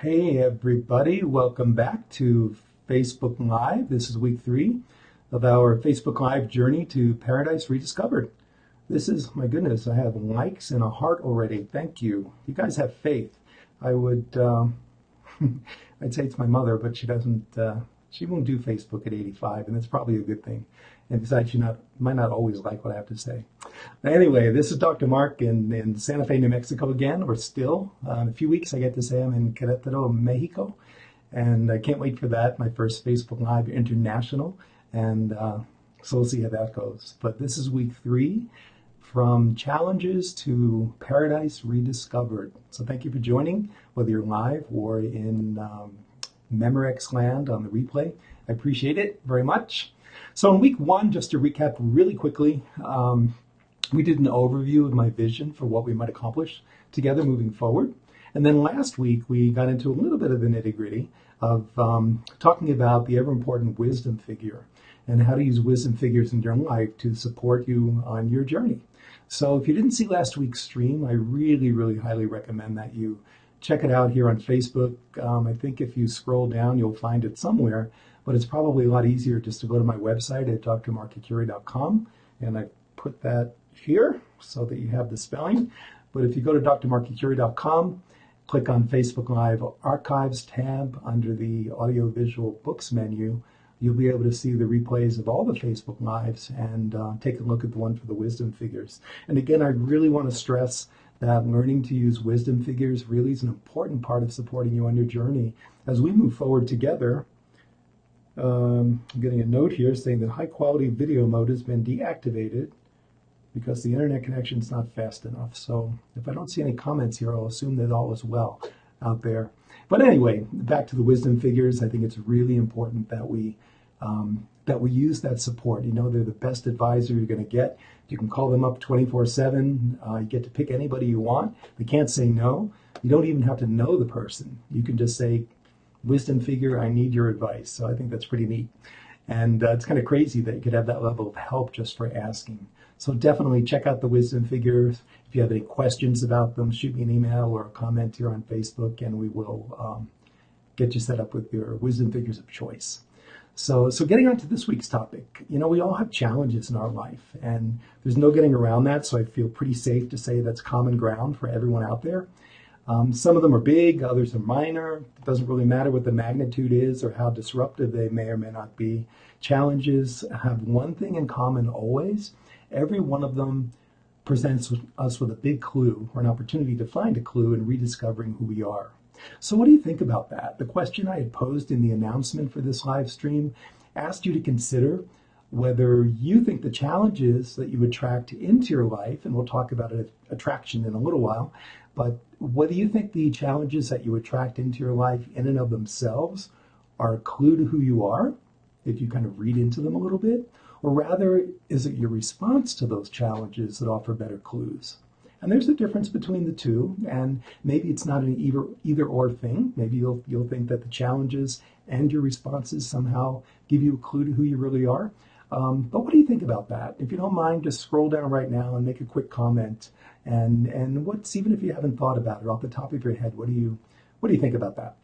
Hey everybody, welcome back to Facebook Live. This is week 3 of our Facebook Live journey to Paradise Rediscovered. This is, my goodness, I have likes and a heart already. Thank you. You guys have faith. I would, I'd say it's my mother, but she won't do Facebook at 85, and that's probably a good thing. And besides, she might not always like what I have to say. Anyway, this is Dr. Mark in Santa Fe, New Mexico again, or still. In a few weeks, I get to say I'm in Querétaro, Mexico. And I can't wait for that, my first Facebook Live International. And so we'll see how that goes. But this is week 3, from challenges to Paradise Rediscovered. So thank you for joining, whether you're live or in Memorex land on the replay. I appreciate it very much. So in week 1, just to recap really quickly, we did an overview of my vision for what we might accomplish together moving forward. And then last week, we got into a little bit of the nitty-gritty of talking about the ever-important wisdom figure and how to use wisdom figures in your life to support you on your journey. So if you didn't see last week's stream, I really, really highly recommend that you check it out here on Facebook. I think if you scroll down, you'll find it somewhere. But it's probably a lot easier just to go to my website at drmarkacuri.com, and I put that here so that you have the spelling. But if you go to drmarkacuri.com, click on Facebook Live Archives tab under the Audiovisual Books menu, you'll be able to see the replays of all the Facebook Lives and take a look at the one for the wisdom figures. And again, I really want to stress that learning to use wisdom figures really is an important part of supporting you on your journey as we move forward together. I'm getting a note here saying that high quality video mode has been deactivated because the internet connection is not fast enough. So if I don't see any comments here, I'll assume that all is well out there. But anyway, back to the wisdom figures. I think it's really important that we use that support. You know, they're the best advisor you're going to get. You can call them up 24/7. You get to pick anybody you want. They can't say no. You don't even have to know the person. You can just say, wisdom figure, I need your advice. So I think that's pretty neat. And it's kind of crazy that you could have that level of help just for asking. So definitely check out the wisdom figures. If you have any questions about them, shoot me an email or a comment here on Facebook, and we will get you set up with your wisdom figures of choice. So getting on to this week's topic, you know, we all have challenges in our life, and there's no getting around that. So I feel pretty safe to say that's common ground for everyone out there. Some of them are big, others are minor. It doesn't really matter what the magnitude is or how disruptive they may or may not be. Challenges have one thing in common always. Every one of them presents us with a big clue or an opportunity to find a clue in rediscovering who we are. So what do you think about that? The question I had posed in the announcement for this live stream asked you to consider whether you think the challenges that you attract into your life, and we'll talk about attraction in a little while, but whether you think the challenges that you attract into your life in and of themselves are a clue to who you are, if you kind of read into them a little bit, or rather, is it your response to those challenges that offer better clues? And there's a difference between the two, and maybe it's not an either or thing. Maybe you'll think that the challenges and your responses somehow give you a clue to who you really are. But what do you think about that? If you don't mind, just scroll down right now and make a quick comment. And what's, even if you haven't thought about it off the top of your head, what do you think about that?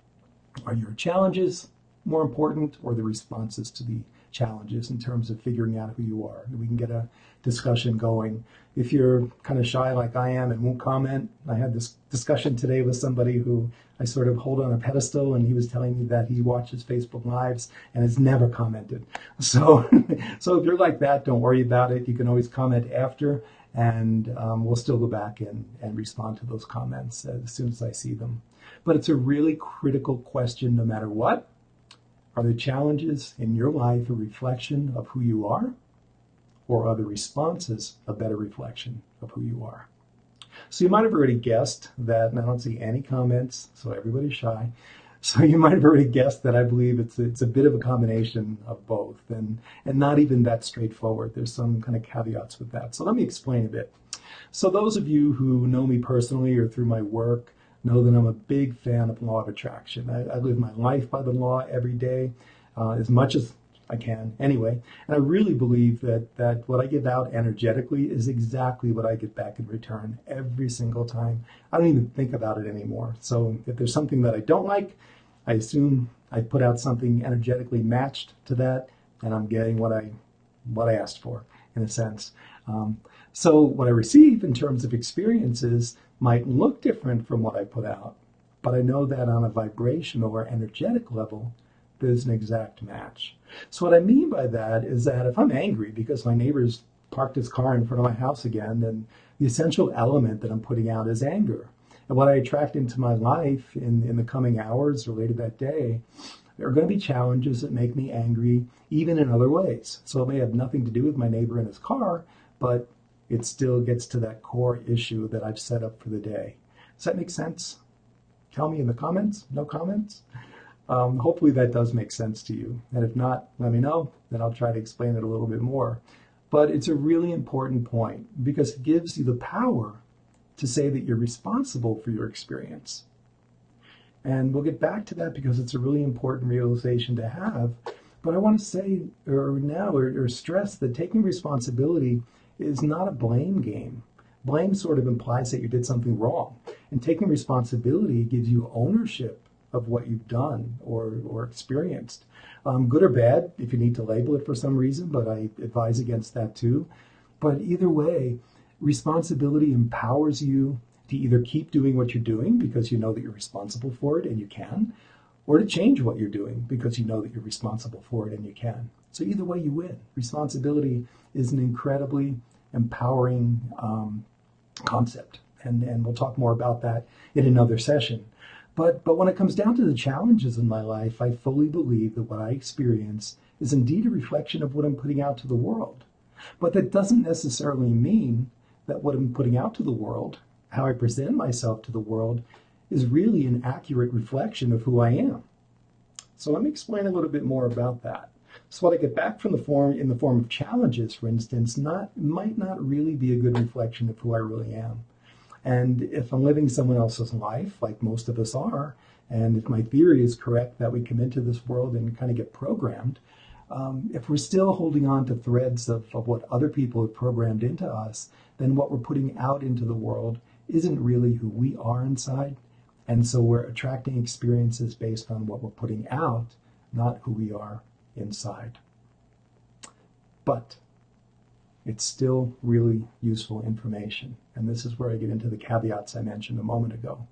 Are your challenges more important, or the responses to the challenges in terms of figuring out who you are? We can get a discussion going. If you're kind of shy like I am and won't comment, I had this discussion today with somebody who I sort of hold on a pedestal, and he was telling me that he watches Facebook Lives and has never commented. So if you're like that, don't worry about it. You can always comment after, and we'll still go back and respond to those comments as soon as I see them. But it's a really critical question no matter what. Are the challenges in your life a reflection of who you are, or are the responses a better reflection of who you are? So you might have already guessed that, and I don't see any comments, so everybody's shy. So you might have already guessed that I believe it's a bit of a combination of both, and not even that straightforward. There's some kind of caveats with that. So let me explain a bit. So those of you who know me personally or through my work know that I'm a big fan of law of attraction. I live my life by the law every day, as much as I can anyway. And I really believe that what I give out energetically is exactly what I get back in return every single time. I don't even think about it anymore. So if there's something that I don't like, I assume I put out something energetically matched to that, and I'm getting what I asked for, in a sense. So what I receive in terms of experiences might look different from what I put out, but I know that on a vibrational or energetic level, there's an exact match. So what I mean by that is that if I'm angry because my neighbor's parked his car in front of my house again, then the essential element that I'm putting out is anger. And what I attract into my life in the coming hours or later that day, there are going to be challenges that make me angry even in other ways. So it may have nothing to do with my neighbor and his car, but it still gets to that core issue that I've set up for the day. Does that make sense? Tell me in the comments. No comments? Hopefully that does make sense to you. And if not, let me know. Then I'll try to explain it a little bit more. But it's a really important point because it gives you the power to say that you're responsible for your experience. And we'll get back to that because it's a really important realization to have. But I want to say or stress that taking responsibility is not a blame game. Blame sort of implies that you did something wrong. And taking responsibility gives you ownership of what you've done or experienced. Good or bad, if you need to label it for some reason, but I advise against that too. But either way, responsibility empowers you to either keep doing what you're doing because you know that you're responsible for it and you can, or to change what you're doing because you know that you're responsible for it and you can. So either way you win. Responsibility is an incredibly empowering concept. And we'll talk more about that in another session. But when it comes down to the challenges in my life, I fully believe that what I experience is indeed a reflection of what I'm putting out to the world. But that doesn't necessarily mean that what I'm putting out to the world, how I present myself to the world, is really an accurate reflection of who I am. So let me explain a little bit more about that. So what I get back from in the form of challenges, for instance, might not really be a good reflection of who I really am. And if I'm living someone else's life, like most of us are, and if my theory is correct that we come into this world and kind of get programmed, if we're still holding on to threads of what other people have programmed into us, then what we're putting out into the world isn't really who we are inside. And so we're attracting experiences based on what we're putting out, not who we are inside. But it's still really useful information. And this is where I get into the caveats I mentioned a moment ago.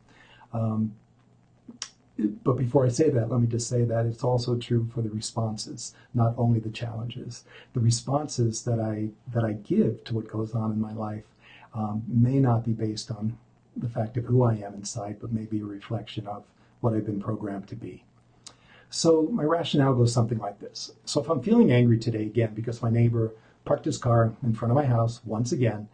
But before I say that, let me just say that it's also true for the responses, not only the challenges. The responses that I give to what goes on in my life may not be based on the fact of who I am inside, but maybe a reflection of what I've been programmed to be. So my rationale goes something like this. So if I'm feeling angry today, again, because my neighbor parked his car in front of my house once again,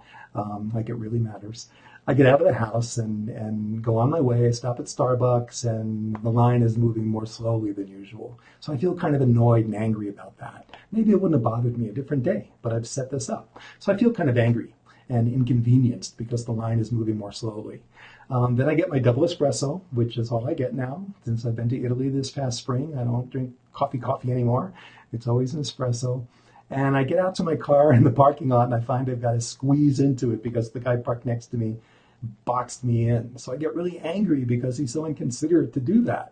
like it really matters, I get out of the house and go on my way. I stop at Starbucks and the line is moving more slowly than usual. So I feel kind of annoyed and angry about that. Maybe it wouldn't have bothered me a different day, but I've set this up. So I feel kind of angry and inconvenienced because the line is moving more slowly. Then I get my double espresso, which is all I get now. Since I've been to Italy this past spring, I don't drink coffee anymore. It's always an espresso. And I get out to my car in the parking lot and I find I've got to squeeze into it because the guy parked next to me boxed me in. So I get really angry because he's so inconsiderate to do that.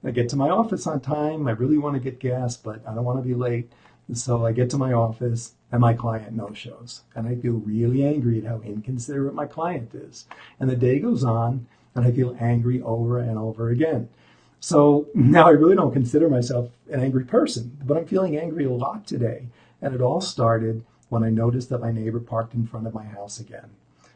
I get to my office on time. I really want to get gas, but I don't want to be late. So I get to my office and my client no-shows. And I feel really angry at how inconsiderate my client is. And the day goes on and I feel angry over and over again. So now I really don't consider myself an angry person, but I'm feeling angry a lot today. And it all started when I noticed that my neighbor parked in front of my house again.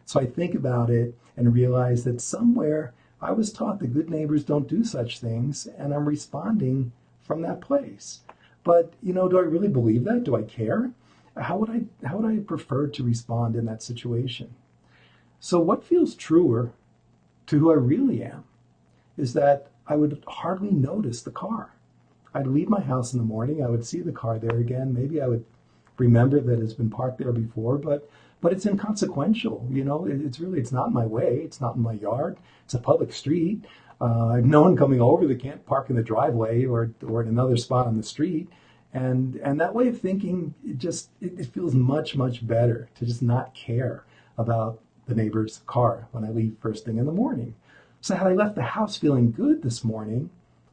So I think about it and realize that somewhere I was taught that good neighbors don't do such things, and I'm responding from that place. But, do I really believe that? Do I care? How would I prefer to respond in that situation? So what feels truer to who I really am is that I would hardly notice the car. I'd leave my house in the morning, I would see the car there again, maybe I would remember that it's been parked there before, but it's inconsequential, it's not in my way, it's not in my yard, it's a public street. I have no one coming over that can't park in the driveway or in another spot on the street. And that way of thinking, it feels much, much better to just not care about the neighbor's car when I leave first thing in the morning. So had I left the house feeling good this morning,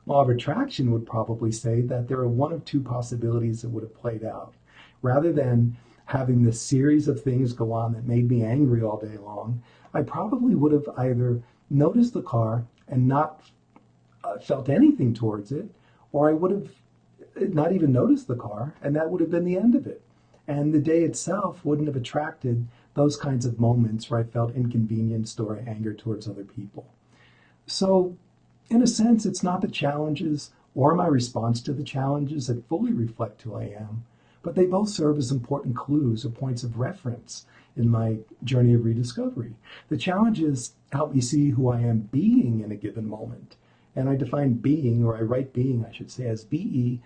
law of attraction would probably say that there are one of two possibilities that would have played out. Rather than having this series of things go on that made me angry all day long, I probably would have either noticed the car and not felt anything towards it, or I would have not even noticed the car, and that would have been the end of it. And the day itself wouldn't have attracted those kinds of moments where I felt inconvenienced or anger towards other people. So, in a sense, it's not the challenges or my response to the challenges that fully reflect who I am, but they both serve as important clues or points of reference in my journey of rediscovery. The challenges help me see who I am being in a given moment. And I define being, or I write being, I should say, as BE-ing,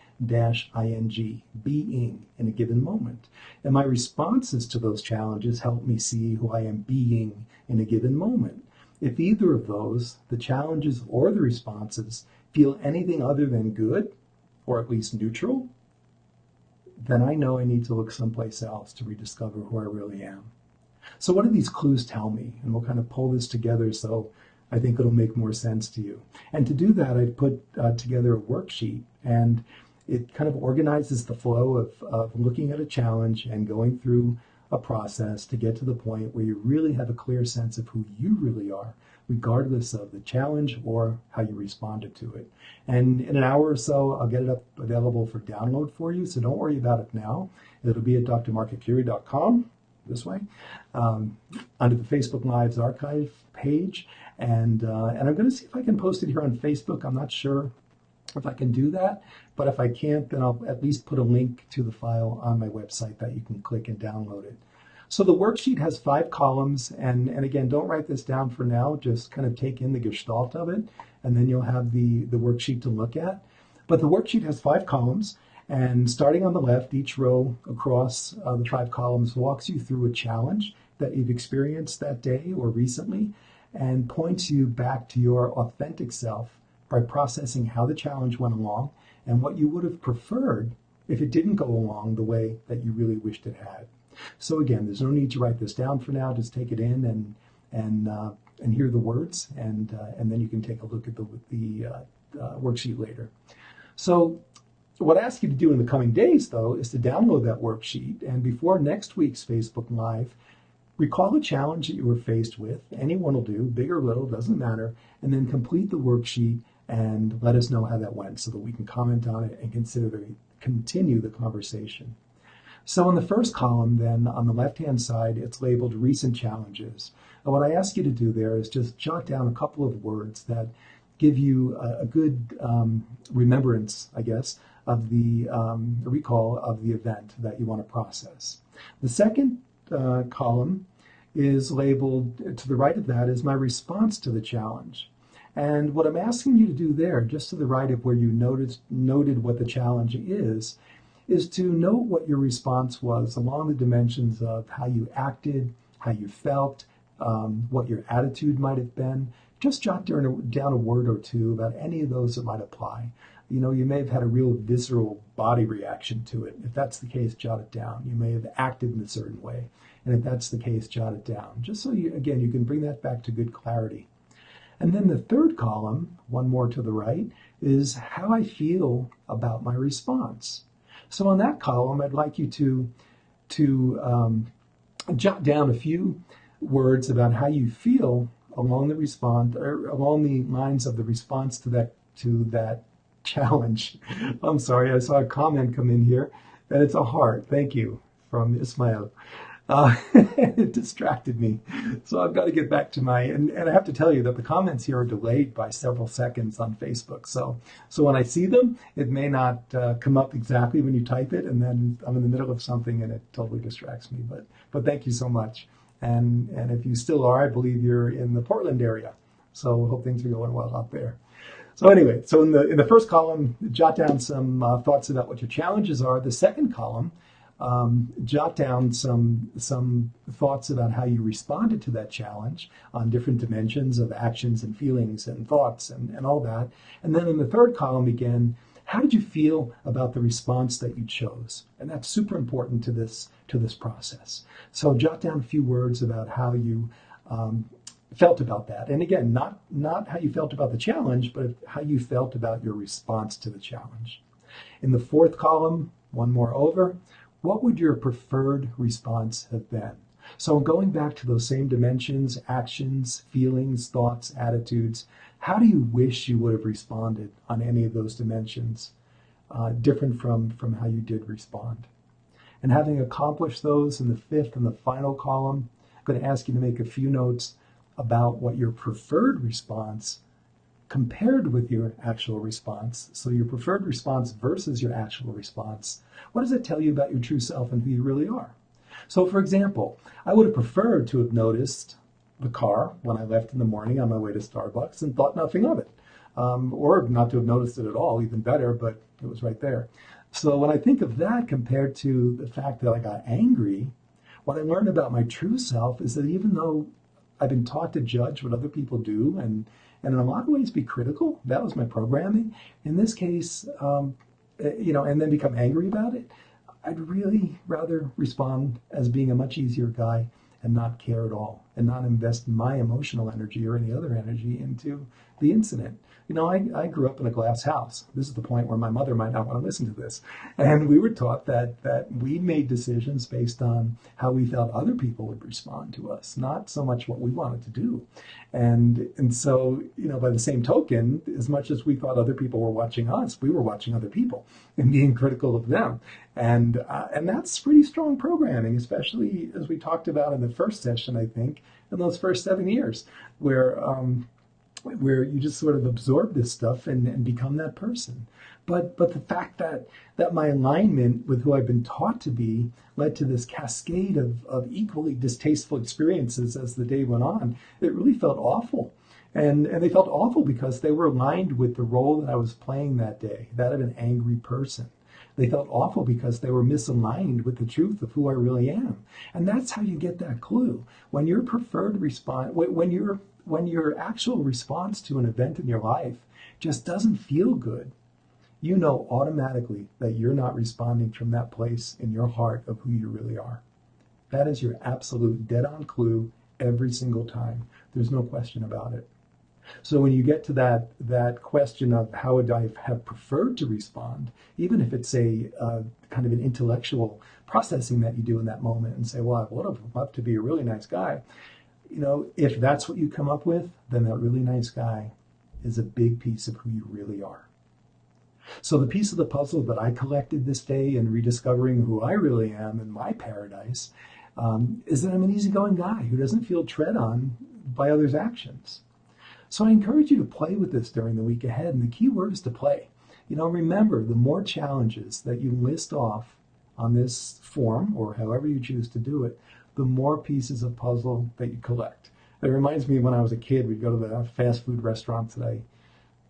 being in a given moment. And my responses to those challenges help me see who I am being in a given moment. If either of those, the challenges or the responses, feel anything other than good, or at least neutral, then I know I need to look someplace else to rediscover who I really am. So what do these clues tell me? And we'll kind of pull this together so I think it'll make more sense to you. And to do that, I've put together a worksheet, and it kind of organizes the flow of looking at a challenge and going through a process to get to the point where you really have a clear sense of who you really are, regardless of the challenge or how you responded to it. And in an hour or so, I'll get it up available for download for you, so don't worry about it now. It'll be at drmarkarcuri.com, this way, under the Facebook Lives archive page. And I'm going to see if I can post it here on Facebook. I'm not sure if I can do that, but if I can't, then I'll at least put a link to the file on my website that you can click and download it. So the worksheet has 5 columns, and again, don't write this down for now, just kind of take in the gestalt of it, and then you'll have the worksheet to look at. But the worksheet has 5 columns, and starting on the left, each row across the 5 columns walks you through a challenge that you've experienced that day or recently, and points you back to your authentic self by processing how the challenge went along and what you would have preferred if it didn't go along the way that you really wished it had. So again, there's no need to write this down for now. Just take it in and hear the words, and then you can take a look at the worksheet later. So what I ask you to do in the coming days, though, is to download that worksheet, and before next week's Facebook Live, recall a challenge that you were faced with. Anyone will do, big or little, doesn't matter, and then complete the worksheet and let us know how that went so that we can comment on it and continue the conversation. So in the first column, then, on the left-hand side, it's labeled Recent Challenges. And what I ask you to do there is just jot down a couple of words that give you a good remembrance, I guess, of the recall of the event that you want to process. The second column is labeled, to the right of that, is my response to the challenge. And what I'm asking you to do there, just to the right of where you noted what the challenge is to note what your response was along the dimensions of how you acted, how you felt, what your attitude might have been. Just jot down a word or two about any of those that might apply. You know, you may have had a real visceral body reaction to it. If that's the case, jot it down. You may have acted in a certain way. And if that's the case, jot it down. Just so you can bring that back to good clarity. And then the third column, one more to the right, is how I feel about my response. So on that column, I'd like you to jot down a few words about how you feel along the lines of the response to that challenge. I'm sorry, I saw a comment come in here, and it's a heart. Thank you, from Ismail. It distracted me, so I've got to get back to and I have to tell you that the comments here are delayed by several seconds on Facebook. So when I see them, it may not come up exactly when you type it, and then I'm in the middle of something and it totally distracts me. But thank you so much. And if you still are, I believe you're in the Portland area. So I hope things are going well out there. So anyway, so in the first column, jot down some thoughts about what your challenges are. The second column, jot down some thoughts about how you responded to that challenge on different dimensions of actions and feelings and thoughts and all that. And then in the third column, again, How did you feel about the response that you chose? And that's super important to this process. So jot down a few words about how you felt about that. And again, not how you felt about the challenge, but how you felt about your response to the challenge. In the fourth column, one more over, what would your preferred response have been? So going back to those same dimensions, actions, feelings, thoughts, attitudes, how do you wish you would have responded on any of those dimensions, different from how you did respond? And having accomplished those in the fifth and the final column, I'm going to ask you to make a few notes about what your preferred response compared with your actual response. So your preferred response versus your actual response. What does it tell you about your true self and who you really are? So for example, I would have preferred to have noticed the car when I left in the morning on my way to Starbucks and thought nothing of it. Or not to have noticed it at all, even better, but it was right there. So when I think of that compared to the fact that I got angry, what I learned about my true self is that even though I've been taught to judge what other people do and in a lot of ways be critical, that was my programming. In this case, and then become angry about it, I'd really rather respond as being a much easier guy and not care at all and not invest my emotional energy or any other energy into the incident. I grew up in a glass house. This is the point where my mother might not want to listen to this. And we were taught that we made decisions based on how we felt other people would respond to us, not so much what we wanted to do. And so, by the same token, as much as we thought other people were watching us, we were watching other people and being critical of them. And that's pretty strong programming, especially as we talked about in the first session, I think, in those first 7 years, where you just sort of absorb this stuff and become that person. But the fact that my alignment with who I've been taught to be led to this cascade of equally distasteful experiences as the day went on, it really felt awful. And they felt awful because they were aligned with the role that I was playing that day, that of an angry person. They felt awful because they were misaligned with the truth of who I really am. And that's how you get that clue. When your preferred response, when your actual response to an event in your life just doesn't feel good, you know automatically that you're not responding from that place in your heart of who you really are. That is your absolute dead-on clue every single time. There's no question about it. So when you get to that question of how would I have preferred to respond, even if it's a kind of an intellectual processing that you do in that moment and say, well, I would have loved to be a really nice guy. If that's what you come up with, then that really nice guy is a big piece of who you really are. So the piece of the puzzle that I collected this day in rediscovering who I really am in my paradise is that I'm an easygoing guy who doesn't feel tread on by others' actions. So I encourage you to play with this during the week ahead, and the key word is to play. Remember, the more challenges that you list off on this form, or however you choose to do it, the more pieces of puzzle that you collect. It reminds me of when I was a kid, we'd go to the fast food restaurants that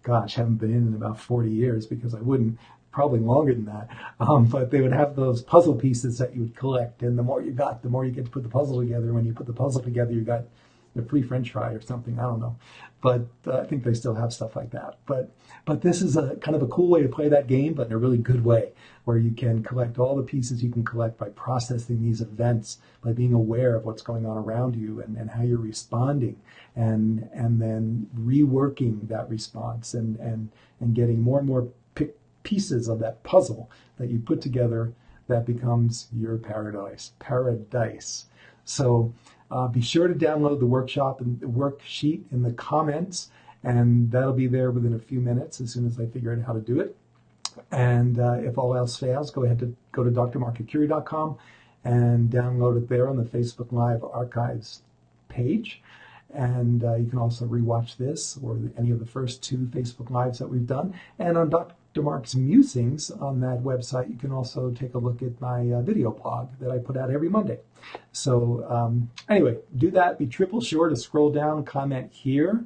haven't been in about 40 years because I wouldn't, probably longer than that. But they would have those puzzle pieces that you would collect, and the more you got, the more you get to put the puzzle together. When you put the puzzle together, you got a free French fry or something, I don't know. But I think they still have stuff like that. But this is a kind of a cool way to play that game, but in a really good way, where you can collect all the pieces you can collect by processing these events, by being aware of what's going on around you and how you're responding, and then reworking that response and getting more and more pieces of that puzzle that you put together that becomes your paradise. So be sure to download the workshop and the worksheet in the comments, and that'll be there within a few minutes as soon as I figure out how to do it. And if all else fails, go ahead to go to drmarkarcuri.com and download it there on the Facebook Live archives page. And you can also rewatch this or any of the first 2 Facebook Lives that we've done. And on Dr. Mark's Musings on that website, you can also take a look at my video blog that I put out every Monday. So anyway, do that. Be triple sure to scroll down, comment here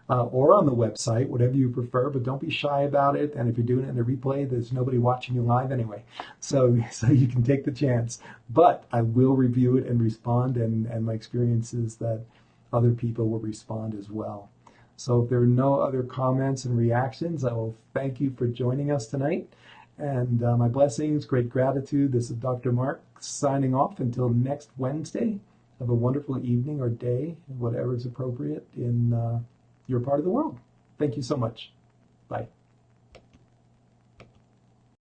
or on the website, whatever you prefer, but don't be shy about it. And if you're doing it in a replay, there's nobody watching you live anyway. So you can take the chance. But I will review it and respond, and my experience is that other people will respond as well. So if there are no other comments and reactions, I will thank you for joining us tonight. And my blessings, great gratitude. This is Dr. Mark signing off until next Wednesday. Have a wonderful evening or day, whatever is appropriate in your part of the world. Thank you so much.